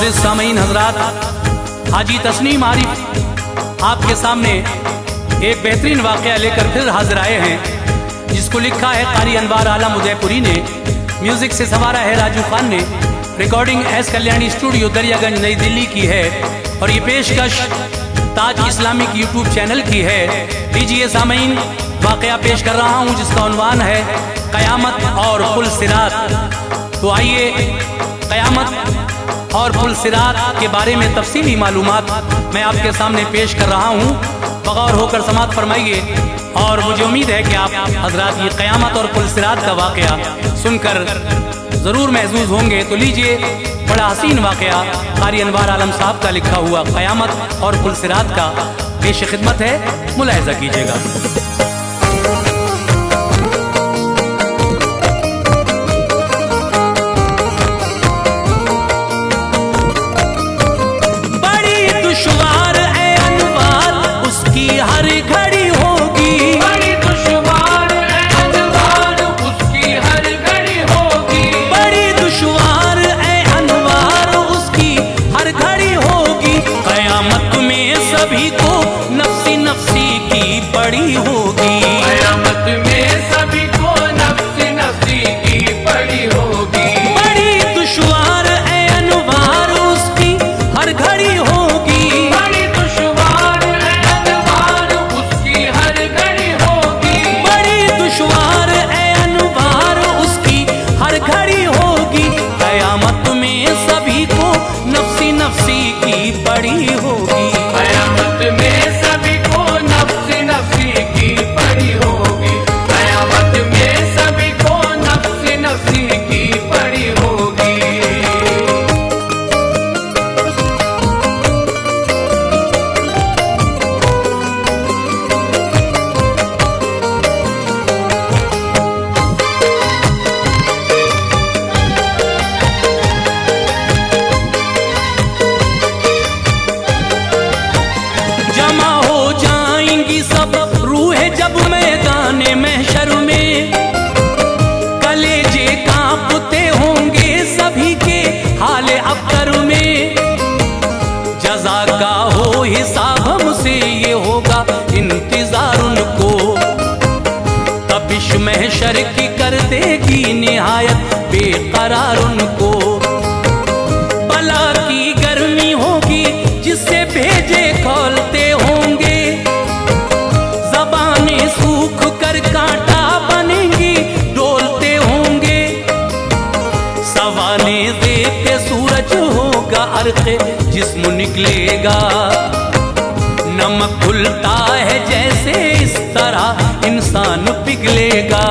मुअज़्ज़िज़ सामीन हज़रात, हाजी तस्नीम आरिफ आपके सामने एक बेहतरीन वाक़या लेकर फिर हाजिर आए हैं, जिसको लिखा है क़ारी अनवार आलम उदयपुरी ने, म्यूज़िक से संवारा है राजू खान ने, recording S Kalyani studio Daryaganj नई दिल्ली की है और ये पेशकश ताज इस्लामिक यूट्यूब चैनल की है। लीजिए सामीन, वाक़या पेश कर रहा हूँ जिसका उन्वान है क़यामत और पुल सिरात। तो आइए क़यामत और पुल सिरात के बारे में तफसीली मालूमात मैं आपके सामने पेश कर रहा हूँ, बगौर होकर समात फरमाइए। और मुझे उम्मीद है कि आप हजरात ये क़यामत और पुल सिरात का वाक़या सुनकर ज़रूर महसूस होंगे। तो लीजिए, बड़ा हसीन वाक़या क़ारी अनवार आलम साहब का लिखा हुआ क़यामत और पुल सिरात का पेश खिदमत है, मुलाहिज़ा कीजिएगा। हर घड़ी होगी, बड़ी दुश्वार है अनवार उसकी हर घड़ी होगी, बड़ी दुश्वार है अनवार उसकी हर घड़ी होगी। क़यामत में सभी को नफ्सी नफ्सी की पड़ी होगी, क़यामत में सभी को नफ्सी नफ्सी की पड़ी होगी। बड़ी दुश्वार है अनवार उसकी हर घड़ी होगी, बड़ी दुश्वार है अनवार उसकी हर घड़ी होगी, बड़ी दुश्वार है अनवार उसकी हर घड़ी होगी। क़यामत में सभी को नफ्सी नफ्सी की पड़ी होगी, क़यामत में सभी को नफ्सी नफ्सी की पड़ी होगी, क़यामत में सभी को नफ्सी नफ्सी की पड़ी होगी। जमा हो जाएंगी सब रूहें जब मैदाने महशर में, कलेजे कांपते होंगे सभी के हाले अबतर में। जज़ा का हो हिसाब हमसे ये होगा इंतजार उनको, तपिश महशर की कर देगी निहायत बेकरार उनको। बला की गर्मी होगी जिससे भेजे खोलते होंगे, ज़बानें सूख कर कांटा बनेंगी डोलते होंगे। सवाने देखते सूरज होगा अर्क़े जिस्म निकलेगा, नमक घुलता है जैसे इस तरह इंसान पिघलेगा।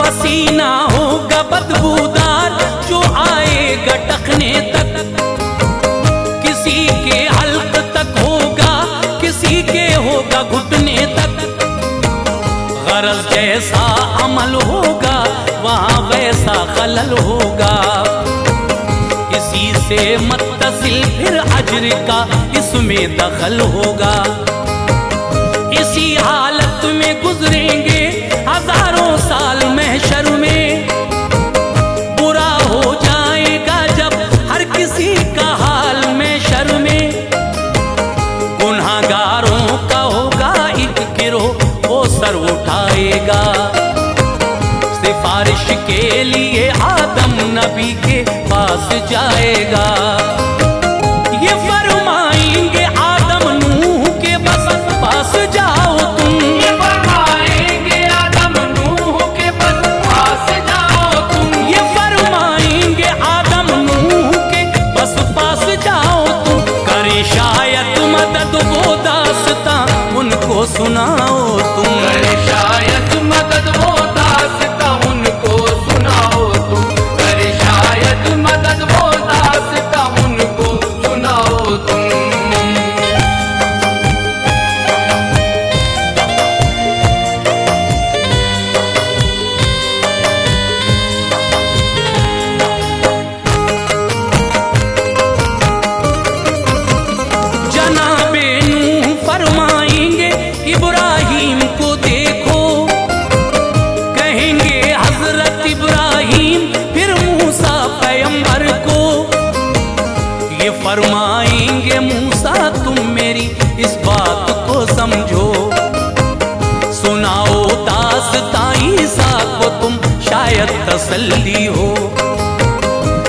पसीना होगा बदबूदार जो आएगा टखने तक, किसी के हल्क तक होगा किसी के होगा घुटने तक। गरज जैसा अमल होगा वहाँ वैसा खलल होगा, इसी से मुत्तसिल फिर अज्र का इसमें दखल होगा। इसी हालत में गुजरेंगे हजारों साल महशर में, बुरा हो जाएगा जब हर किसी का हाल महशर में। गुनहगारों का होगा एक गिरोह वो सर उठाएगा, सिफारिश के लिए आदम नबी के पास जाएगा। ये फरमाएंगे आदम नूह के बस पास जाओ तुम, ये फरमाएंगे आदम नूह के बस पास जाओ तुम, ये फरमाएंगे आदम नूह के बस पास जाओ तुम। करे शायद मदद वो दास्तां उनको सुनाओ तुम, करे शायद मदद वो दास्तां उनको सुनाओ तुम, करे शायद मदद वो दास्तां उनको सुनाओ तुम। जनाबे नूह फरमाएंगे इब्राहिम को देखो, फरमाएंगे मूसा तुम मेरी इस बात को समझो, सुनाओ दास्तां ईसा को तुम शायद तसल्ली हो।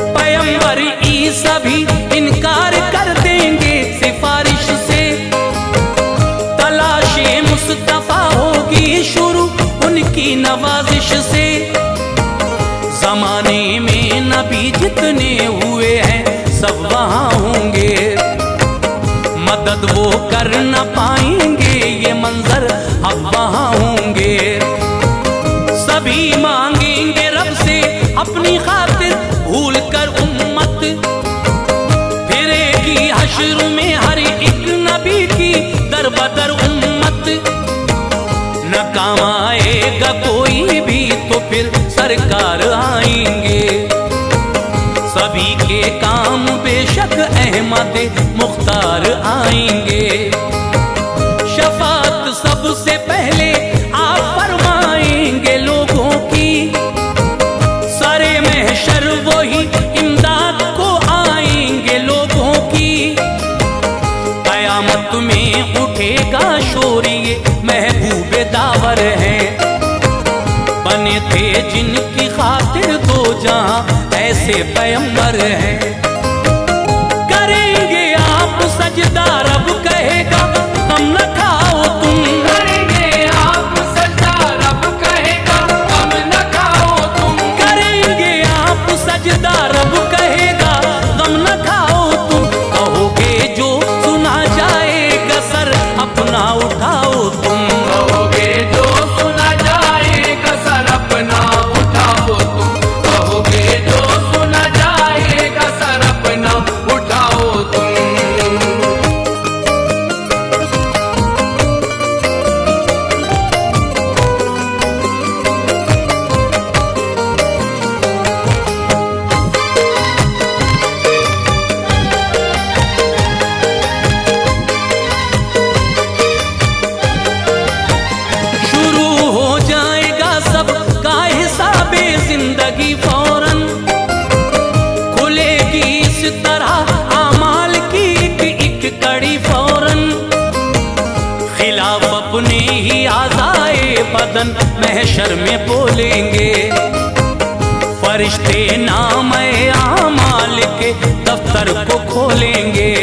पैगंबर ईसा भी इनकार कर देंगे सिफारिश से, तलाशे मुस्तफा होगी शुरू उनकी नवाजिश से। जमाने में नबी जितने हुए हैं सब वहां होंगे, मदद वो कर न पाएंगे ये मंजर अब वहां होंगे। सभी मांगेंगे रब से अपनी खातिर भूल कर उम्मत, फिरेगी हश्र में हर एक नबी की दर बदर उम्मत। न काम आएगा कोई भी तो फिर सरकार आएंगे, सभी के काम बेशक अहमद मुख्तार आएंगे। शफात सबसे पहले आप फरमाएंगे लोगों की, सारे महशर वही इमदाद को आएंगे लोगों की। कयामत में उठेगा शोर ये महबूबे दावर हैं, बने थे जिनकी खातिर दो जहां ऐसे पैगंबर हैं। करेंगे आप सजदा रब कहेगा गम न खाओ तुम, करेंगे आप सजदा रब कहेगा गम न खाओ तुम, करेंगे आप सजदा रब कहेगा गम न खाओ तुम। कहोगे जो सुना जाएगा सर अपना उठाओ तुम, कहोगे जो सुना जाएगा सर अपना उठाओ तुम, कहोगे जो सुना जाएगा सर अपना उठाओ तुम। शुरू हो जाएगा सब का हिसाबे जिंदगी फौरन, खुलेगी इस तरह आमाल की एक कड़ी फौरन। खिलाफ अपने ही आज़ाए बदन महशर में बोलेंगे, फरिश्ते नाम आमाल के दफ्तर को खोलेंगे।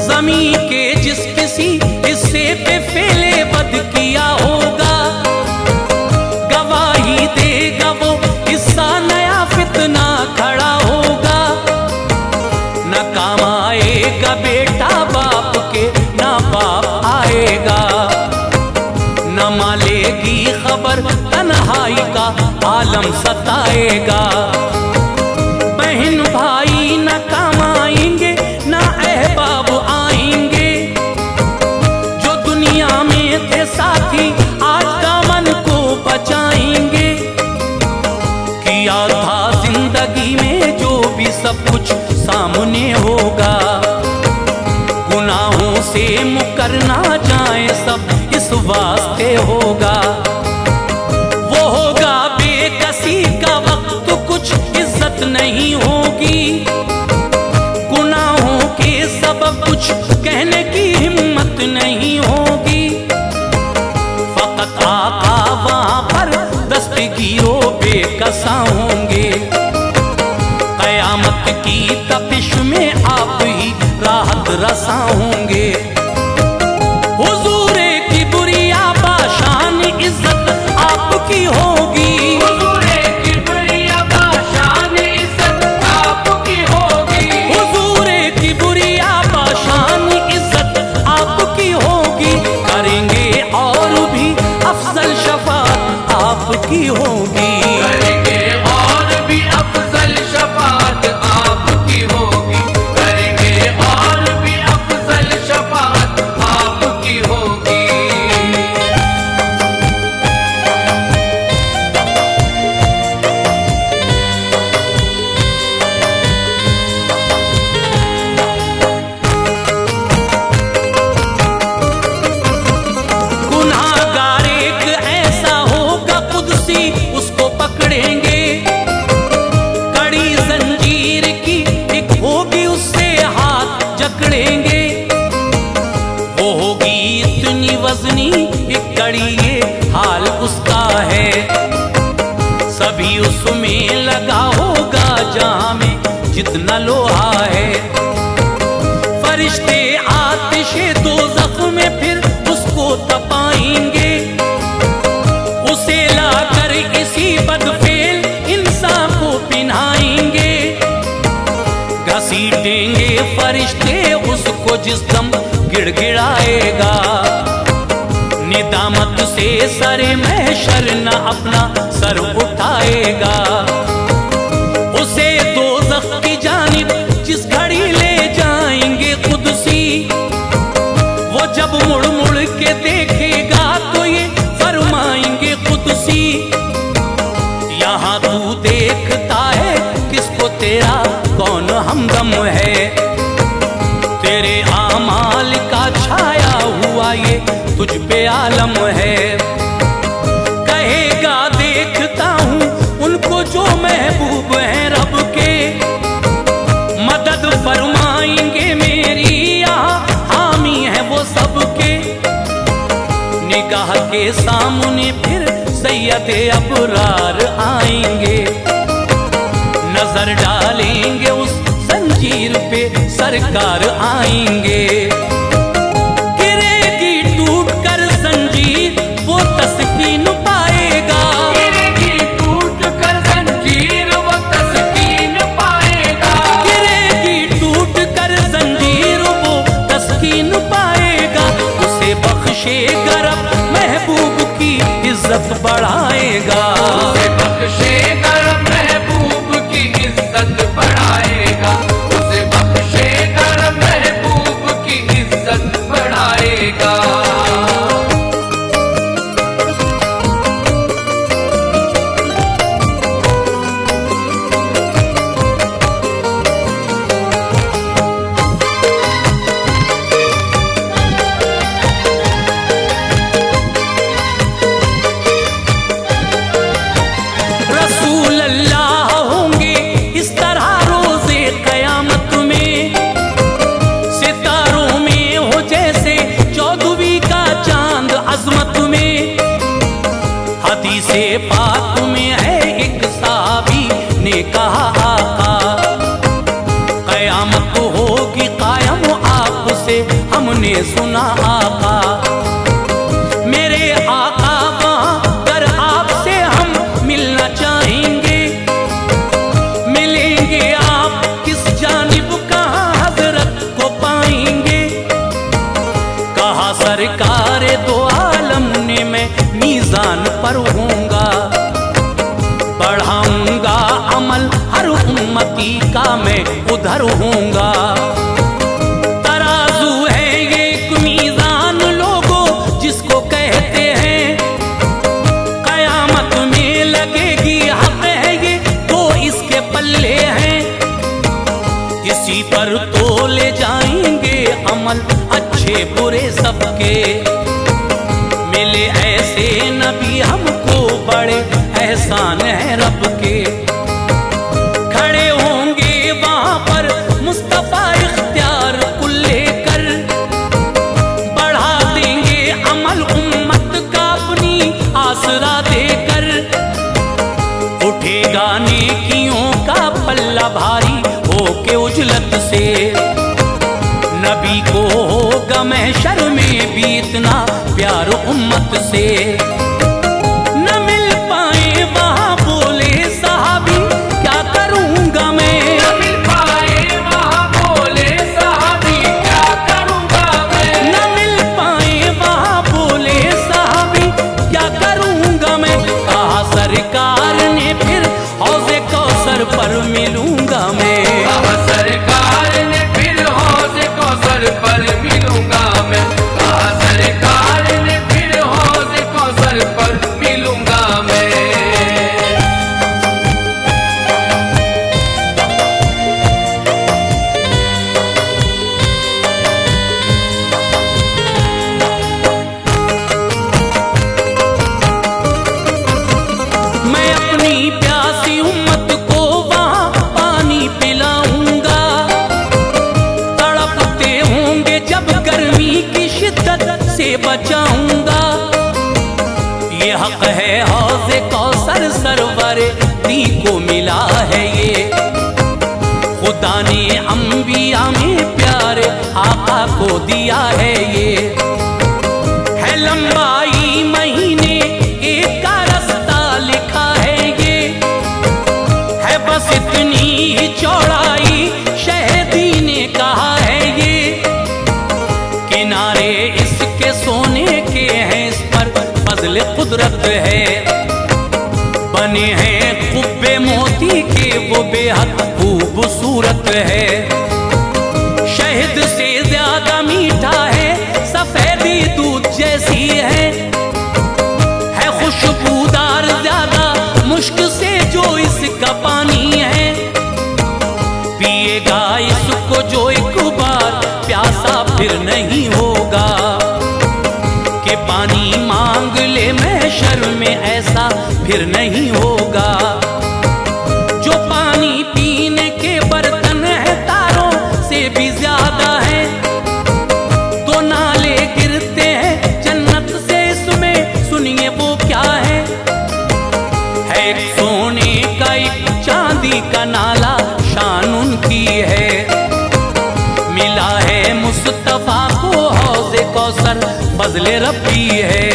जमीन के जिस किसी हिस्से पे फेले बद किया होगा, गवाही देगा वो हिस्सा नया फितना खड़ा होगा। न काम आएगा बेटा बाप के न बाप आएगा, न मालेगी खबर तन्हाई का आलम सताएगा। बहन भाई न काम आएंगे न अहबाब आएंगे, जो दुनिया में थे साथी आज दामन को बचाएंगे। किया था जिंदगी में जो भी सब कुछ सामने होगा, गुनाहों से मुकरना जाए सब इस वास्ते होगा। वो होगा बेकसी का वक्त कुछ इज्जत नहीं होगी, गुनाहों के सबब कुछ कहने की हिम्मत नहीं होगी। फकत आका वहां पर दस्तगीरों बेकसा होंगे, कयामत की तपिश में आप ही राहत रसा होंगे। हुजूरे की बुरिया बाशान इज्जत आपकी होगी, हुजूरे किबरिया बाशान इज्जत आपकी होगी, हुजूरे की बुरिया बाशान इज्जत आपकी होगी। करेंगे और भी अफजल शफाअत आपकी होगी, करेंगे और भी अफजल शफाअत आपकी होगी, करेंगे और भी अफजल जकड़ेंगे। वो होगी इतनी वजनी एक कड़ी, ये हाल उसका है। सभी उसमें लगा होगा जामे जितना लोहा है। फरिश्ते आतिशे दोज़ख में फिर उसको तपाएंगे। उसे लाकर इसी बदफेल इंसान को पिन्हाएंगे। घसीटेंगे फरिश्ते उसको जिस दम गिड़गिड़ाएगा। निदामत से सरे महशर न अपना सर उठाएगा। उसे दोज़ख की जानिब जिस घड़ी ले जाएंगे कुदसी, वो जब मुड़ मुड़ के देखेगा तो ये फरमाएंगे कुदसी, यहाँ तू देखता है किसको, तेरा कौन हमदम है। तेरे आमाल का छाया हुआ ये तुझ पे आलम है। कहेगा देखता हूँ उनको जो महबूब हैं रब के, मदद फरमाएंगे मेरी, यहाँ हामी है वो सबके। निगाह के सामने फिर सैयदे अबरार आएंगे। नजर डालेंगे उस जंजीर पे सरकार आएंगे। गिरेगी टूट कर जंजीर वो तस्कीन पाएगा। गिरेगी टूट कर जंजीर वो तस्कीन पाएगा। गिरेगी टूट कर जंजीर वो तस्कीन पाएगा। उसे बख्शेगा रब महबूब की इज्जत बढ़ाएगा। उसे बख्शेगा रब महबूब की इज्जत बढ़ाएगा। उसे बख्शेगा रब महबूब की इज्जत बढ़ाएगा। रसूल अल्लाह होंगे इस तरह रोज़े क़यामत में। सितारों में हो जैसे चौदहवीं का चांद अज़मत में। हदीसे पाक में है एक साहबी ने कहा आका, क़यामत होगी कायम आपसे हमने सुना आका। मेरे आका वहाँ कर आपसे हम मिलना चाहेंगे। मिलेंगे आप किस जानिब, कहाँ हजरत को पाएंगे। कहा सरकार दो आलम ने मैं मीज़ान पर होऊंगा। बढ़ाऊंगा अमल हर उम्मती का मैं उधर होऊंगा। तराजू है ये एक मीज़ान लोगों जिसको कहते हैं। क़यामत में लगेगी हक है ये तो इसके पल्ले हैं। इसी पर तोले जाएंगे अमल अच्छे बुरे सबके। मिले ऐसे नबी हमको बड़े एहसान है रब के। खड़े होंगे वहाँ पर मुस्तफा इख्तियार कुल लेकर। बढ़ा देंगे अमल उम्मत का अपनी आसरा देकर। उठेगा नेकियों का पल्ला भारी होके उजलत से। नबी को होगा महशर में भी इतना प्यार उम्मत से। न मिल पाए वहाँ बोले साहबी क्या करूँगा मैं। न मिल पाए वहाँ बोले साहबी क्या करूँगा मैं। न मिल पाए वहाँ बोले साहबी क्या करूँगा मैं। कहा सरकार ने फिर हौज़े कौसर पर मिलूँगा मैं। कहा सरकार ने फिर हौज़े कौसर पर मिलूँगा मैं। कहा सरकार ने फिर हौज़े कौसर बचाऊंगा। ये हक है हौज़े कौसर सरवरे दी को मिला है ये। खुदा ने अंबिया में प्यारे आका को दिया है ये। है लंबाई महीने एक का रास्ता लिखा है ये। है बस इतनी ही चौड़ाई शहदी ने कहा है ये। किनारे इसके सोने के हैं, इस पर फजल कुदरत है। बने हैं कुब्बे मोती के वो बेहद खूबसूरत है। शहद से ज्यादा मीठा है, सफेदी दूध जैसी है खुशबूदार ज्यादा मुश्क से जो इसका पानी है। पिएगा इसको जो एक बार प्यासा फिर नहीं होगा। कि पानी मांग ले महशर में ऐसा फिर नहीं होगा। जो पानी पीने के बर्तन है तारों से भी ज्यादा है। दो नाले गिरते हैं जन्नत से, इसमें सुनिए वो क्या है। एक सोने का एक चांदी का नाला, शान उनकी है। मिला है मुस्तफा को हौज़े कौसर, फजले रब्बी है।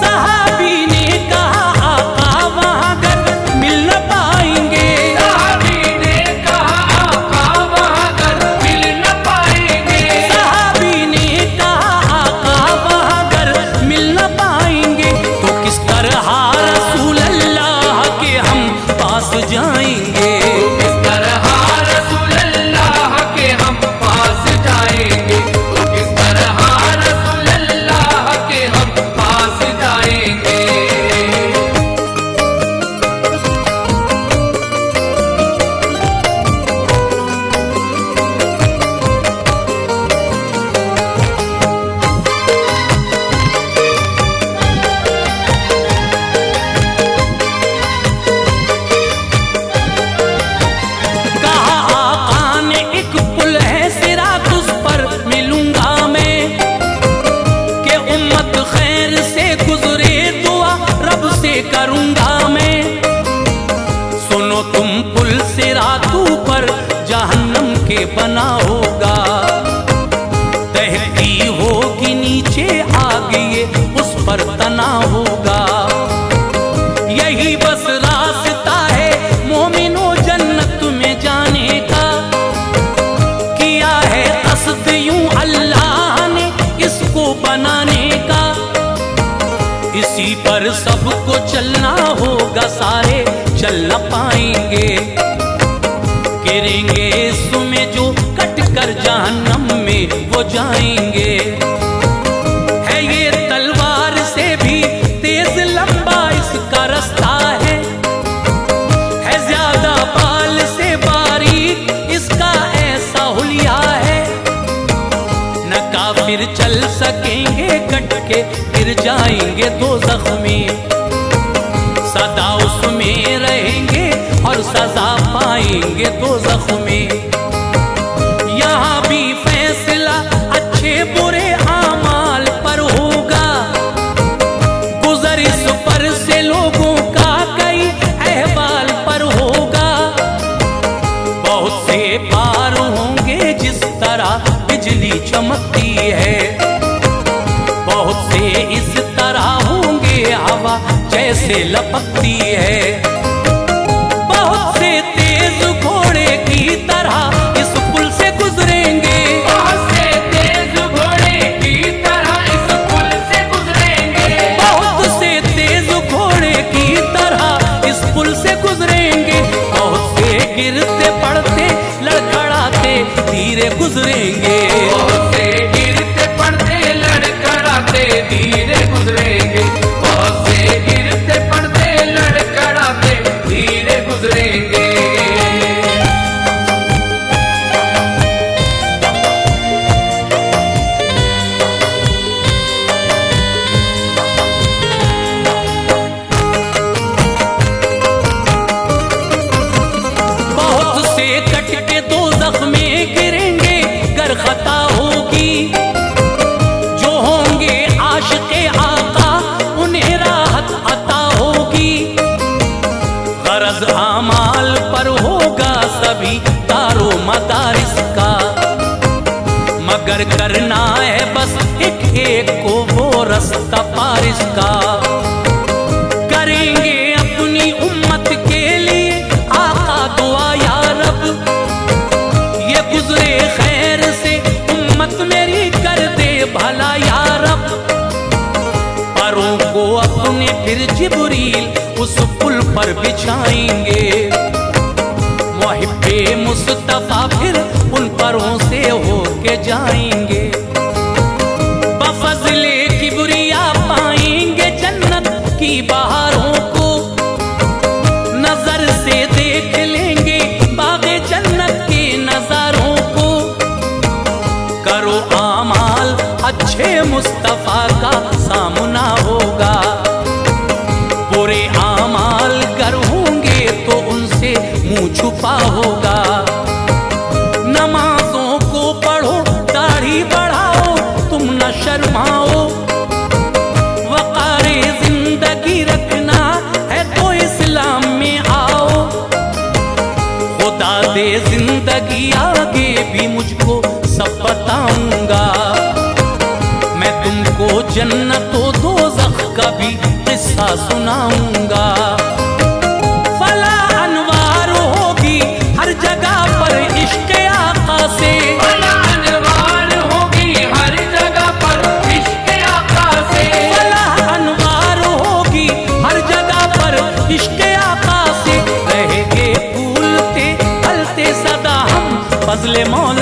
सहाबी ने कहा आका वहां घर मिल न पाएंगे। सहाबी ने कहा आका वहां घर मिल न पाएंगे। सहाबी ने कहा आका वहां घर मिल न पाएंगे। तो किस तरह रसूल अल्लाह के हम पास जाएंगे। इस तरह रसूल अल्लाह के हम पास जाएंगे। तो किस तरह रसूल अल्लाह के हम पास जाएंगे। कहा आका ने एक पुल है सिरात, उस पर मिलूंगा मैं। कि उम्मत खैर से गुजरे दुआ रब से करूंगा मैं। सुनो तुम पुल सिरात ऊपर जहन्नम के बना होगा। तहती होगी नीचे आग ये उस पर तना होगा। यही बस रास्ता है मोमिनो जन्नत में जाने का। किया है कस्द यूं अल्लाह ने इसको बनाने का। इसी पर सबको चलना होगा, सारे चल न पाएंगे। गिरेंगे इसमें जो कट कर जहन्नम में वो जाएंगे। है ये तलवार से भी तेज लंबा इसका रास्ता है। ज्यादा बाल से बारीक इसका ऐसा हुलिया है। न काफिर चल सकेंगे कट के, गिर जाएंगे दोज़ख में। सदा उसमें रहेंगे और सजा पाएंगे दोज़ख में। यहाँ भी फैसला अच्छे बुरे आमाल पर होगा। गुजर इस पर से लोगों का कई अहवाल पर होगा। बहुत से पार होंगे जिस तरह बिजली चमकती है। बहुत से इस तरह होंगे हवा जैसे लपकती है। बहुत से तेज घोड़े की तरह इस पुल से गुजरेंगे। बहुत से तेज घोड़े की तरह इस पुल से गुजरेंगे। बहुत से तेज घोड़े की तरह इस पुल से गुजरेंगे। बहुत से गिरते पड़ते लड़खड़ाते धीरे गुजरेंगे। बहुत से गिरते पड़ते लड़खड़ाते धीरे गुजरेंगे। बहुत से गिरते पड़ते लड़खड़ाते धीरे गुजरेंगे। बहुत से कट के दोज़ख में गिरेंगे गर खता मगर करना है बस एक एक को वो रास्ता पार इसका। करेंगे अपनी उम्मत के लिए आका दुआ या रब, ये गुजरे खैर से उम्मत मेरी कर दे भला या रब। परों को अपने फिर जिब्रील उस पुल पर बिछाएंगे, मुहिब्बे मुस्तफा फिर उन परों से होके जाएंगे। बफज़ले किबरिया पाएंगे जन्नत की बहारों को, नजर से देख लेंगे बाग़े जन्नत के नजारों को। करो आमाल अच्छे मुस्तफा का सामना होगा, बुरे आमाल गर होंगे तो उनसे मुंह छुपा होगा। नमाजों को पढ़ो, दाढ़ी बढ़ाओ, तुम न शर्माओ। वक़ारे जिंदगी रखना है तो इस्लाम में आओ। खुदा दे जिंदगी आगे भी मुझको सब बताऊंगा, मैं तुमको जन्नत व दोज़ख का भी किस्सा सुनाऊंगा। फला अनवार होगी हर जगह पर इश्क़ आका से, फला अनवार होगी हर जगह पर इश्क़ आका से। फला अनवार होगी हर जगह पर इश्क़ आका से। रहेंगे फूलते फलते सदा हम फज़ले मौला